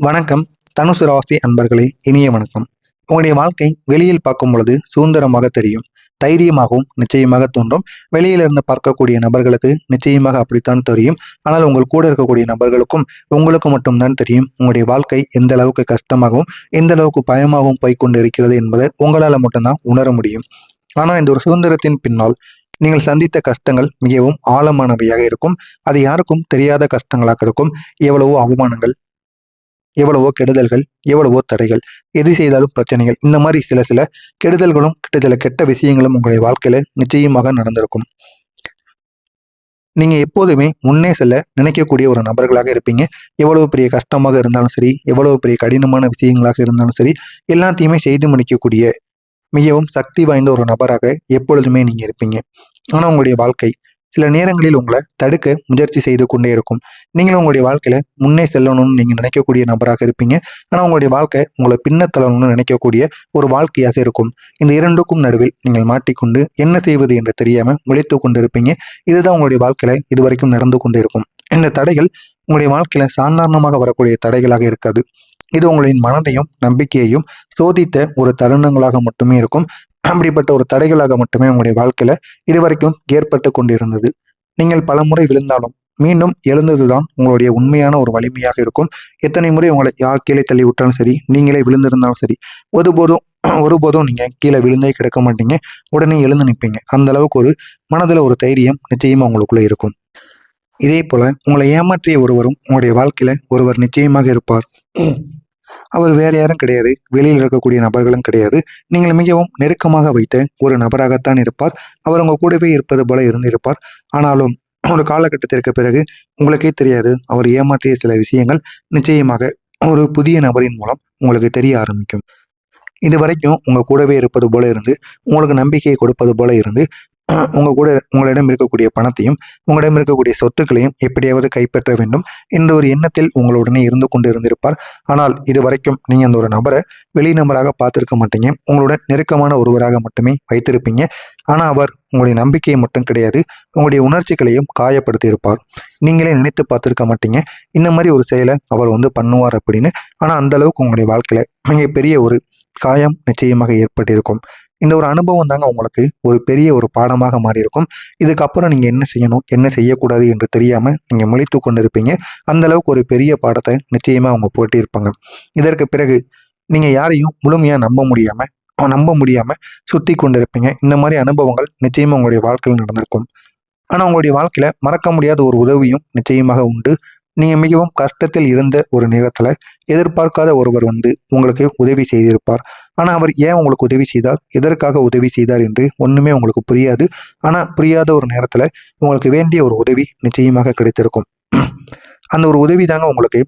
வணக்கம். தனுசு ராசி அன்பர்களே, இனிய வணக்கம். உங்களுடைய வாழ்க்கை வெளியில் பார்க்கும் பொழுது சுதந்திரமாக தெரியும், தைரியமாகவும் நிச்சயமாக தோன்றும். வெளியிலிருந்து பார்க்கக்கூடிய நபர்களுக்கு நிச்சயமாக அப்படித்தான் தெரியும். ஆனால் உங்கள் கூட இருக்கக்கூடிய நபர்களுக்கும் உங்களுக்கு மட்டும்தான் தெரியும் உங்களுடைய வாழ்க்கை எந்த அளவுக்கு கஷ்டமாகவும் எந்த அளவுக்கு பயமாகவும் போய்கொண்டு இருக்கிறது என்பதை உங்களால் மட்டும்தான் உணர முடியும். ஆனால் இந்த ஒரு சுதந்திரத்தின் பின்னால் நீங்கள் சந்தித்த கஷ்டங்கள் மிகவும் ஆழமானவையாக இருக்கும். அது யாருக்கும் தெரியாத கஷ்டங்களாக இருக்கும். எவ்வளவோ அவமானங்கள், எவ்வளவோ கெடுதல்கள், எவ்வளவோ தடைகள், எது செய்தாலும் பிரச்சனைகள், இந்த மாதிரி சில சில கெடுதல்களும் சில கெட்ட விஷயங்களும் உங்களுடைய வாழ்க்கையில நிச்சயமாக நடந்திருக்கும். நீங்க எப்போதுமே முன்னே செல்ல நினைக்கக்கூடிய ஒரு நபர்களாக இருப்பீங்க. எவ்வளவு பெரிய கஷ்டமாக இருந்தாலும் சரி, எவ்வளவு பெரிய கடினமான விஷயங்களாக இருந்தாலும் சரி, எல்லாத்தையுமே செய்து முடிக்கக்கூடிய மிகவும் சக்தி வாய்ந்த ஒரு நபராக எப்பொழுதுமே நீங்க இருப்பீங்க. ஆனா உங்களுடைய வாழ்க்கை சில நேரங்களில் உங்களை தடுக்க முயற்சி செய்து கொண்டே இருக்கும். நீங்களும் உங்களுடைய வாழ்க்கையில முன்னே செல்லணும்னு நீங்க நினைக்கக்கூடிய நபராக இருப்பீங்க. ஆனா உங்களுடைய வாழ்க்கை உங்களை பின்னத்தள்ளணும்னு நினைக்கக்கூடிய ஒரு வாழ்க்கையாக இருக்கும். இந்த இரண்டுக்கும் நடுவில் நீங்கள் மாட்டிக்கொண்டு என்ன செய்வது என்று தெரியாம முழித்து கொண்டு இருப்பீங்க. இதுதான் உங்களுடைய வாழ்க்கையில இதுவரைக்கும் நடந்து கொண்டே இருக்கும். இந்த தடைகள் உங்களுடைய வாழ்க்கையில சாதாரணமாக வரக்கூடிய தடைகளாக இருக்காது. இது உங்களின் மனதையும் நம்பிக்கையையும் சோதித்த ஒரு தருணங்களாக மட்டுமே இருக்கும். அப்படிப்பட்ட ஒரு தடைகளாக மட்டுமே உங்களுடைய வாழ்க்கையில இதுவரைக்கும் ஏற்பட்டு கொண்டிருந்தது. நீங்கள் பல முறை விழுந்தாலும் மீண்டும் எழுந்ததுதான் உங்களுடைய உண்மையான ஒரு வலிமையாக இருக்கும். எத்தனை முறை உங்களை யார் கீழே தள்ளி விட்டாலும் சரி, நீங்களே விழுந்திருந்தாலும் சரி, ஒருபோதும் ஒருபோதும் நீங்க கீழே விழுந்தே கிடக்க மாட்டீங்க. உடனே எழுந்து நிற்பீங்க. அந்த அளவுக்கு ஒரு மனதுல ஒரு தைரியம் நிச்சயமா உங்களுக்குள்ள இருக்கும். இதே போல உங்களை ஏமாற்றிய ஒருவரும் உங்களுடைய வாழ்க்கையில ஒருவர் நிச்சயமாக இருப்பார். அவர் வேற யாரும் கிடையாது, வெளியில் இருக்கக்கூடிய நபர்களும் கிடையாது. நீங்கள் மிகவும் நெருக்கமாக வைத்த ஒரு நபராகத்தான் இருப்பார். அவர் உங்க கூடவே இருப்பது போல இருந்திருப்பார். ஆனாலும் ஒரு காலகட்டத்திற்கு பிறகு உங்களுக்கே தெரியாது, அவர் ஏமாற்றிய சில விஷயங்கள் நிச்சயமாக ஒரு புதிய நபரின் மூலம் உங்களுக்கு தெரிய ஆரம்பிக்கும். இது வரைக்கும் உங்க கூடவே இருப்பது போல இருந்து, உங்களுக்கு நம்பிக்கையை கொடுப்பது போல இருந்து, உங்களிடம் இருக்கக்கூடிய பணத்தையும் உங்களிடம் இருக்கக்கூடிய சொத்துக்களையும் எப்படியாவது கைப்பற்ற வேண்டும் என்ற ஒரு எண்ணத்தில் உங்களுடனே இருந்து கொண்டு இருந்திருப்பார். ஆனால் இதுவரைக்கும் நீங்க அந்த ஒரு நபரை வெளி நபராக பார்த்திருக்க மாட்டீங்க. உங்களுடன் நெருக்கமான ஒருவராக மட்டுமே வைத்திருப்பீங்க. ஆனா அவர் உங்களுடைய நம்பிக்கையை மட்டும் கிடையாது, உங்களுடைய உணர்ச்சிகளையும் காயப்படுத்தி இருப்பார். நீங்களே நினைத்து பார்த்திருக்க மாட்டீங்க இந்த மாதிரி ஒரு செயலை அவர் பண்ணுவார் அப்படின்னு. ஆனா அந்த அளவுக்கு உங்களுடைய வாழ்க்கையில மிகப்பெரிய ஒரு காயம் நிச்சயமாக ஏற்பட்டிருக்கும். இந்த ஒரு அனுபவம் தாங்க உங்களுக்கு ஒரு பெரிய ஒரு பாடமாக மாறி இருக்கும். இதுக்கப்புறம் நீங்க என்ன செய்யணும், என்ன செய்யக்கூடாது என்று தெரியாம நீங்க முழித்து கொண்டிருப்பீங்க. அந்த அளவுக்கு ஒரு பெரிய பாடத்தை நிச்சயமா அவங்க போட்டிருப்பாங்க. இதற்கு பிறகு நீங்க யாரையும் முழுமையா நம்ப முடியாம சுத்தி கொண்டிருப்பீங்க. இந்த மாதிரி அனுபவங்கள் நிச்சயமா உங்களுடைய வாழ்க்கையில் நடந்திருக்கும். ஆனா உங்களுடைய வாழ்க்கையில மறக்க முடியாத ஒரு உதவியும் நிச்சயமாக உண்டு. நீங்க மிகவும் கஷ்டத்தில் இருந்த ஒரு நேரத்துல எதிர்பார்க்காத ஒருவர் உங்களுக்கு உதவி செய்திருப்பார். ஆனா அவர் ஏன் உங்களுக்கு உதவி செய்தார், எதற்காக உதவி செய்தார் என்று ஒண்ணுமே உங்களுக்கு புரியாது. ஆனா புரியாத ஒரு நேரத்துல உங்களுக்கு வேண்டிய ஒரு உதவி நிச்சயமாக கிடைத்திருக்கும். அந்த ஒரு உதவி தாங்க உங்களுக்கு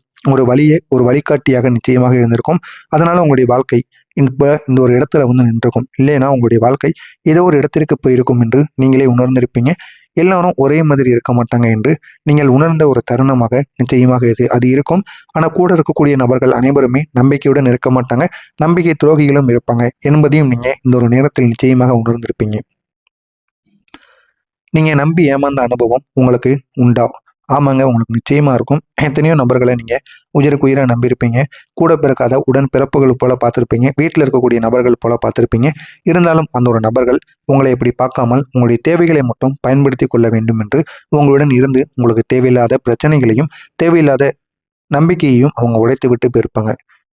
ஒரு வழிகாட்டியாக நிச்சயமாக இருந்திருக்கும். அதனால உங்களுடைய வாழ்க்கை இந்த ஒரு இடத்துல நின்றிருக்கும். இல்லைன்னா உங்களுடைய வாழ்க்கை ஏதோ ஒரு இடத்திற்கு போயிருக்கும் என்று நீங்களே உணர்ந்திருப்பீங்க. எல்லாரும் ஒரே மாதிரி இருக்க மாட்டாங்க என்று நீங்கள் உணர்ந்த ஒரு தருணமாக நிச்சயமாக அது இருக்கும். ஆனா கூட இருக்கக்கூடிய நபர்கள் அனைவருமே நம்பிக்கையுடன் இருக்க மாட்டாங்க, நம்பிக்கை துரோகிகளும் இருப்பாங்க என்பதையும் நீங்க இந்த ஒரு நேரத்தில் நிச்சயமாக உணர்ந்திருப்பீங்க. நீங்க நம்பி ஏமாந்த அனுபவம் உங்களுக்கு உண்டா? ஆமாங்க, உங்களுக்கு நிச்சயமா இருக்கும். எத்தனையோ நபர்களை நீங்க உயிருக்கு உயிரை நம்பியிருப்பீங்க. கூட பிறக்காத உடன் பிறப்புகள் போல பார்த்துருப்பீங்க, வீட்டில் இருக்கக்கூடிய நபர்கள் போல பார்த்துருப்பீங்க. இருந்தாலும் அந்த ஒரு நபர்கள் உங்களை எப்படி பார்க்காமல் உங்களுடைய தேவைகளை மட்டும் பயன்படுத்தி கொள்ள வேண்டும் என்று உங்களுடன் இருந்து உங்களுக்கு தேவையில்லாத பிரச்சனைகளையும் தேவையில்லாத நம்பிக்கையையும் அவங்க உடைத்து விட்டு போயிருப்பாங்க.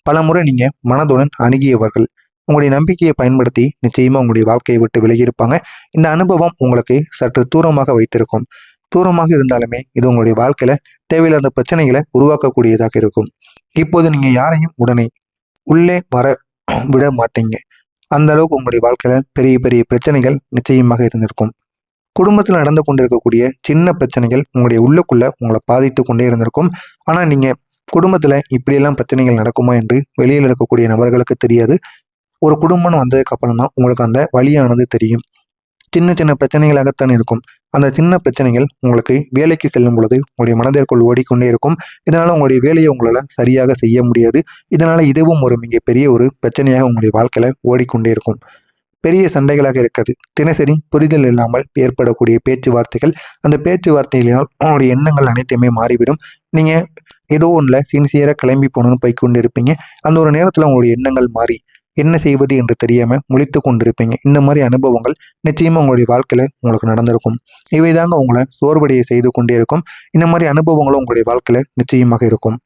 பல முறை நீங்க மனதுடன் அணுகியவர்கள் உங்களுடைய நம்பிக்கையை பயன்படுத்தி நிச்சயமா உங்களுடைய வாழ்க்கையை விட்டு விலகியிருப்பாங்க. இந்த அனுபவம் உங்களுக்கு சற்று தூரமாக வைத்திருக்கும். தூரமாக இருந்தாலுமே இது உங்களுடைய வாழ்க்கையில தேவையில்லாத பிரச்சனைகளை உருவாக்கக்கூடியதாக இருக்கும். இப்போது நீங்க யாரையும் உடனே உள்ளே வர விட மாட்டீங்க. அந்த அளவுக்கு உங்களுடைய வாழ்க்கையில பெரிய பெரிய பிரச்சனைகள் நிச்சயமாக இருந்திருக்கும். குடும்பத்தில் நடந்து கொண்டிருக்கக்கூடிய சின்ன பிரச்சனைகள் உங்களுடைய உள்ளுக்குள்ள உங்களை பாதித்து கொண்டே இருந்திருக்கும். ஆனா நீங்க குடும்பத்துல இப்படியெல்லாம் பிரச்சனைகள் நடக்குமா என்று வெளியில் இருக்கக்கூடிய நபர்களுக்கு தெரியாது. ஒரு குடும்பம் வந்ததுக்கு அப்புறம் தான் உங்களுக்கு அந்த வழியானது தெரியும். சின்ன சின்ன பிரச்சனைகளாகத்தான் இருக்கும். அந்த சின்ன பிரச்சனைகள் உங்களுக்கு வேலைக்கு செல்லும் பொழுது உங்களுடைய மனதிற்குள் ஓடிக்கொண்டே இருக்கும். இதனால உங்களுடைய வேலையை உங்களால் சரியாக செய்ய முடியாது. இதனால இதுவும் ஒரு மிகப்பெரிய ஒரு பிரச்சனையாக உங்களுடைய வாழ்க்கையில ஓடிக்கொண்டே இருக்கும். பெரிய சண்டைகளாக இருக்கிறது. தினசரி புரிதல் இல்லாமல் ஏற்படக்கூடிய பேச்சுவார்த்தைகள், அந்த பேச்சுவார்த்தைகளினால் உங்களுடைய எண்ணங்கள் அனைத்துமே மாறிவிடும். நீங்கள் ஏதோ ஒன்றில் சின்சியராக கிளம்பி போகணும்னு போய் கொண்டு இருப்பீங்க. அந்த ஒரு நேரத்தில் உங்களுடைய எண்ணங்கள் மாறி என்ன செய்வது என்று தெரியாமல் முழித்து கொண்டிருப்பீங்க. இந்த மாதிரி அனுபவங்கள் நிச்சயமாக உங்களுடைய வாழ்க்கையில் உங்களுக்கு நடந்திருக்கும். இவை தாங்க உங்களை சோர்வடைய செய்து கொண்டே இருக்கும். இந்த மாதிரி அனுபவங்களும் உங்களுடைய வாழ்க்கையில் நிச்சயமாக இருக்கும்.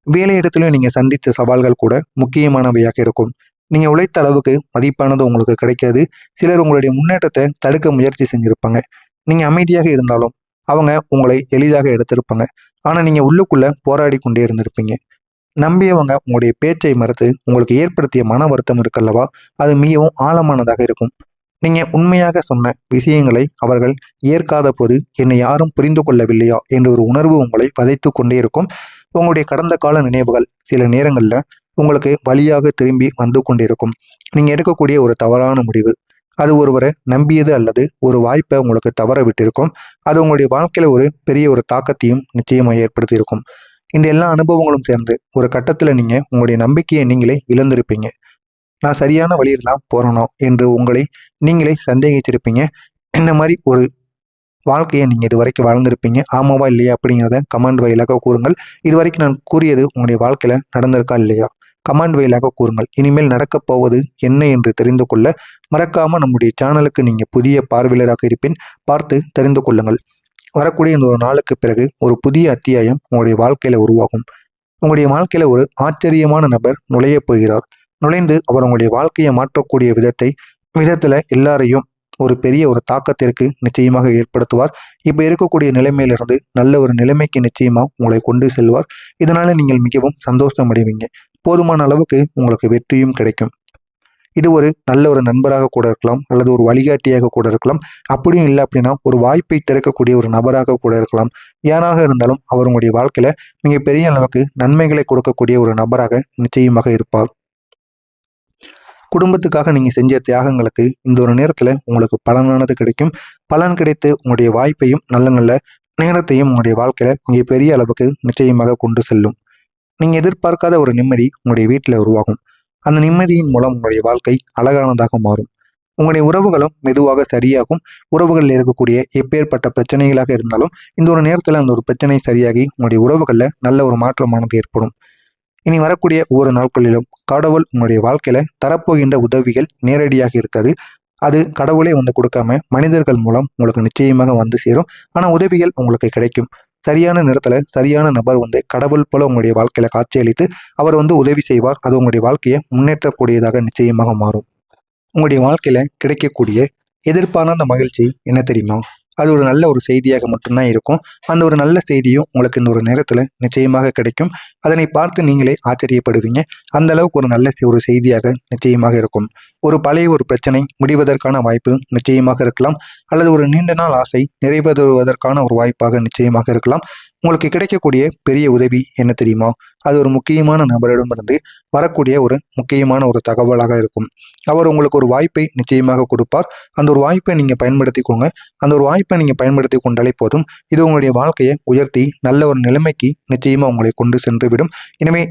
வேலை இடத்துலையும் நீங்கள் சந்தித்த சவால்கள் கூட முக்கியமானவையாக இருக்கும். நீங்கள் உழைத்த அளவுக்கு மதிப்பானது உங்களுக்கு கிடைக்காது. சிலர் உங்களுடைய முன்னேற்றத்தை தடுக்க முயற்சி செஞ்சுருப்பாங்க. நீங்கள் அமைதியாக இருந்தாலும் அவங்க உங்களை எளிதாக எடுத்திருப்பாங்க. ஆனால் நீங்கள் உள்ளுக்குள்ளே போராடி கொண்டே இருந்திருப்பீங்க. நம்பியவங்க உங்களுடைய பேச்சை மறுத்து உங்களுக்கு ஏற்படுத்திய மன வருத்தம் இருக்கல்லவா, அது மிகவும் ஆழமானதாக இருக்கும். நீங்கள் உண்மையாக சொன்ன விஷயங்களை அவர்கள் ஏற்காத போது என்னை யாரும் புரிந்து கொள்ளவில்லையா என்ற ஒரு உணர்வு உங்களை வதைத்து கொண்டே இருக்கும். உங்களுடைய கடந்த கால நினைவுகள் சில நேரங்களில் உங்களுக்கு வழியாக திரும்பி வந்து கொண்டிருக்கும். நீங்கள் எடுக்கக்கூடிய ஒரு தவறான முடிவு அது ஒருவரை நம்பியது அல்லது ஒரு வாய்ப்பை உங்களுக்கு தவற விட்டிருக்கும். அது உங்களுடைய வாழ்க்கையில் ஒரு பெரிய ஒரு தாக்கத்தையும் நிச்சயமாக ஏற்படுத்தியிருக்கும். இந்த எல்லா அனுபவங்களும் சேர்ந்து ஒரு கட்டத்தில் நீங்கள் உங்களுடைய நம்பிக்கையை நீங்களே இழந்திருப்பீங்க. நான் சரியான வழியில் தான் போகிறனோ என்று உங்களை நீங்களே சந்தேகிச்சிருப்பீங்க. இந்த மாதிரி ஒரு வாழ்க்கையை நீங்கள் இது வரைக்கும் வாழ்ந்திருப்பீங்க. ஆமாவா இல்லையா அப்படிங்கிறத கமெண்ட் வாயிலாக கூறுங்கள். இது வரைக்கும் நான் கூறியது உங்களுடைய வாழ்க்கையில் நடந்திருக்கா இல்லையா கமெண்ட் வாயிலாக கூறுங்கள். இனிமேல் நடக்கப் போவது என்ன என்று தெரிந்து கொள்ள மறக்காமல் நம்முடைய சேனலுக்கு நீங்கள் புதிய பார்வையாளராக இருப்பின் பார்த்து தெரிந்து கொள்ளுங்கள். வரக்கூடிய இந்த ஒரு நாளுக்கு பிறகு ஒரு புதிய அத்தியாயம் உங்களுடைய வாழ்க்கையில் உருவாகும். உங்களுடைய வாழ்க்கையில் ஒரு ஆச்சரியமான நபர் நுழைய போகிறார். நுழைந்து அவர் உங்களுடைய வாழ்க்கையை மாற்றக்கூடிய விதத்தில் எல்லாரையும் ஒரு பெரிய ஒரு தாக்கத்திற்கு நிச்சயமாக ஏற்படுத்துவார். இப்போ இருக்கக்கூடிய நிலைமையிலிருந்து நல்ல ஒரு நிலைமைக்கு நிச்சயமாக உங்களை கொண்டு செல்வார். இதனால் நீங்கள் மிகவும் சந்தோஷம் அடைவீங்க. போதுமான அளவுக்கு உங்களுக்கு வெற்றியும் கிடைக்கும். இது ஒரு நல்ல ஒரு நண்பராக கூட இருக்கலாம், அல்லது ஒரு வழிகாட்டியாக கூட இருக்கலாம். அப்படியும் இல்லை அப்படின்னா ஒரு வாய்ப்பை திறக்கக்கூடிய ஒரு நபராக கூட இருக்கலாம். யாராக இருந்தாலும் அவர் உங்களுடைய வாழ்க்கையில் மிகப்பெரிய அளவுக்கு நன்மைகளை கொடுக்கக்கூடிய ஒரு நபராக நிச்சயமாக இருப்பார். குடும்பத்துக்காக நீங்கள் செஞ்ச தியாகங்களுக்கு இந்த ஒரு நேரத்தில் உங்களுக்கு பலனானது கிடைக்கும். பலன் கிடைத்து உங்களுடைய வாய்ப்பையும் நல்ல நல்ல நேரத்தையும் உங்களுடைய வாழ்க்கையில் மிகப்பெரிய அளவுக்கு நிச்சயமாக கொண்டு செல்லும். நீங்கள் எதிர்பார்க்காத ஒரு நிம்மதி உங்களுடைய வீட்டில் உருவாகும். அந்த நிம்மதியின் மூலம் உங்களுடைய வாழ்க்கை அழகானதாக மாறும். உங்களுடைய உறவுகளும் மெதுவாக சரியாகும். உறவுகளில் இருக்கக்கூடிய எப்பேற்பட்ட பிரச்சனைகளாக இருந்தாலும் இந்த ஒரு நேரத்தில் அந்த ஒரு பிரச்சனை சரியாகி உங்களுடைய உறவுகளில் நல்ல ஒரு மாற்றமானது ஏற்படும். இனி வரக்கூடிய ஒவ்வொரு நாட்களிலும் கடவுள் உங்களுடைய வாழ்க்கையில் தரப்போகின்ற உதவிகள் நேரடியாக இருக்காது. அது கடவுளே வந்து கொடுக்காம மனிதர்கள் மூலம் உங்களுக்கு நிச்சயமாக வந்து சேரும். ஆனால் உதவிகள் உங்களுக்கு கிடைக்கும். சரியான நேரத்தில் சரியான நபர் வந்து கடவுள் போல உங்களுடைய வாழ்க்கையில் காட்சியளித்து அவர் வந்து உதவி செய்வார். அது உங்களுடைய வாழ்க்கையை முன்னேற்றக்கூடியதாக நிச்சயமாக மாறும். உங்களுடைய வாழ்க்கையில் கிடைக்கக்கூடிய எதிர்பாராத மகிழ்ச்சி என்ன தெரியுமா? அது ஒரு நல்ல ஒரு செய்தியாக மட்டும்தான் இருக்கும். அந்த ஒரு நல்ல செய்தியும் உங்களுக்கு இந்த ஒரு நேரத்தில் நிச்சயமாக கிடைக்கும். அதனை பார்த்து நீங்களே ஆச்சரியப்படுவீங்க. அந்த அளவுக்கு ஒரு நல்ல ஒரு செய்தியாக நிச்சயமாக இருக்கும். ஒரு பழைய ஒரு பிரச்சனை முடிவதற்கான வாய்ப்பு நிச்சயமாக இருக்கலாம், அல்லது ஒரு நீண்ட நாள் ஆசை நிறைவேறுவதற்கான ஒரு வாய்ப்பாக நிச்சயமாக இருக்கலாம். உங்களுக்கு கிடைக்கக்கூடிய பெரிய உதவி என்ன தெரியுமா? அது ஒரு முக்கியமான நபரிடமிருந்து வரக்கூடிய ஒரு முக்கியமான ஒரு தகவலாக இருக்கும். அவர் உங்களுக்கு ஒரு வாய்ப்பை நிச்சயமாக கொடுப்பார். அந்த ஒரு வாய்ப்பை நீங்கள் பயன்படுத்திக்கோங்க. அந்த ஒரு வாய்ப்பை நீங்கள் பயன்படுத்தி கொண்டாலே போதும். இது உங்களுடைய வாழ்க்கையை உயர்த்தி நல்ல ஒரு நிலைமைக்கு நிச்சயமாக உங்களை கொண்டு சென்று விடும்.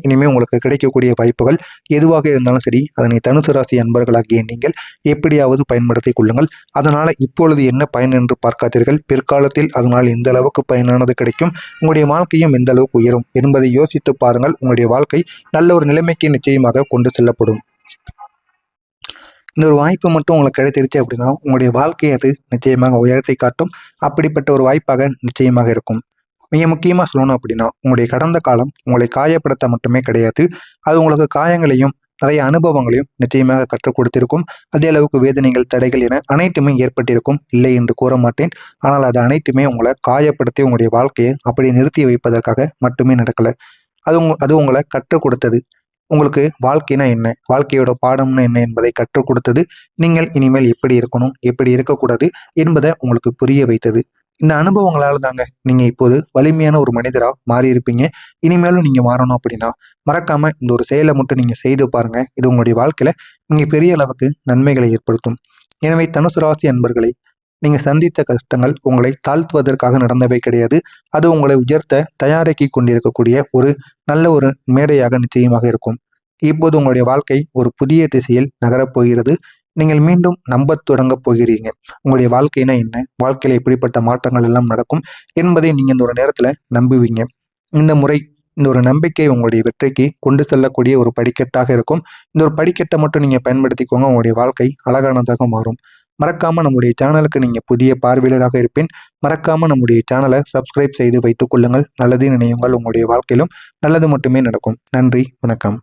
இனிமே உங்களுக்கு கிடைக்கக்கூடிய வாய்ப்புகள் எதுவாக இருந்தாலும் சரி, அதனை தனுசு ராசி அன்பர்களாகிய நீங்கள் எப்படியாவது பயன்படுத்தி கொள்ளுங்கள். அதனால் இப்பொழுது என்ன பயன் என்று பார்க்காதீர்கள். பிற்காலத்தில் அதனால் எந்த அளவுக்கு பயனானது கிடைக்கும், உங்களுடைய வாழ்க்கையும் எந்த அளவுக்கு உயரும் என்பதை யோசித்து பாருங்கள். உங்களுடைய வாழ்க்கை நல்ல ஒரு நிலைமைக்கு நிச்சயமாக கொண்டு செல்லப்படும். இந்த ஒரு வாய்ப்பு மட்டும் உங்களுக்கு கிடைத்திருச்சு அப்படின்னா உங்களுடைய வாழ்க்கையை அது நிச்சயமாக உயர்த்தி காட்டும். அப்படிப்பட்ட ஒரு வாய்ப்பாக நிச்சயமாக இருக்கும். மிக முக்கியமாக சொல்லணும் அப்படின்னா உங்களுடைய கடந்த காலம் உங்களை காயப்படுத்த மட்டுமே கிடையாது, அது உங்களுக்கு காயங்களையும் நிறைய அனுபவங்களையும் நிச்சயமாக கற்றுக் கொடுத்திருக்கும். அதே அளவுக்கு வேதனைகள், தடைகள் என அனைத்துமே ஏற்பட்டிருக்கும், இல்லை என்று கூற மாட்டேன். ஆனால் அது அனைத்துமே உங்களை காயப்படுத்தி உங்களுடைய வாழ்க்கையை அப்படி நிறுத்தி வைப்பதற்காக மட்டுமே நடக்கலை. அது உங்களை கற்றுக் கொடுத்தது. உங்களுக்கு வாழ்க்கைனா என்ன, வாழ்க்கையோட பாடம்னு என்ன என்பதை கற்றுக் கொடுத்தது. நீங்கள் இனிமேல் எப்படி இருக்கணும், எப்படி இருக்கக்கூடாது என்பதை உங்களுக்கு புரிய வைத்தது. இந்த அனுபவங்களால் தாங்க நீங்கள் இப்போது வலிமையான ஒரு மனிதராக மாறியிருப்பீங்க. இனிமேலும் நீங்கள் மாறணும் அப்படின்னா மறக்காமல் இந்த ஒரு செயலை மட்டும் நீங்கள் செய்து பாருங்கள். இது உங்களுடைய வாழ்க்கையில் நீங்கள் பெரிய அளவுக்கு நன்மைகளை ஏற்படுத்தும். எனவே தனுசு ராசி அன்பர்களை, நீங்கள் சந்தித்த கஷ்டங்கள் உங்களை தாழ்த்துவதற்காக நடந்தவை கிடையாது. அது உங்களை உயர்த்த தயாராக்கி கொண்டிருக்கக்கூடிய ஒரு நல்ல ஒரு மேடையாக நிச்சயமாக இருக்கும். இப்போது உங்களுடைய வாழ்க்கை ஒரு புதிய திசையில் நகரப் போகிறது. நீங்கள் மீண்டும் நம்பத் தொடங்கப் போகிறீங்க. உங்களுடைய வாழ்க்கைனா என்ன, வாழ்க்கையில் எப்படிப்பட்ட மாற்றங்கள் எல்லாம் நடக்கும் என்பதை நீங்கள் இந்த ஒரு நேரத்தில் நம்புவீங்க. இந்த முறை இந்த ஒரு நம்பிக்கை உங்களுடைய வெற்றிக்கு கொண்டு செல்லக்கூடிய ஒரு படிக்கட்டாக இருக்கும். இந்த ஒரு படிக்கட்டை மட்டும் நீங்கள் பயன்படுத்திக்கோங்க. உங்களுடைய வாழ்க்கை அழகானதாக மாறும். மறக்காம நம்முடைய சேனலுக்கு நீங்கள் புதிய பார்வையாளராக இருப்பேன். மறக்காம நம்முடைய சேனலை சப்ஸ்கிரைப் செய்து வைத்துக் கொள்ளுங்கள். நல்லதே நினையுங்கள். உங்களுடைய வாழ்க்கையிலும் நல்லது மட்டுமே நடக்கும். நன்றி, வணக்கம்.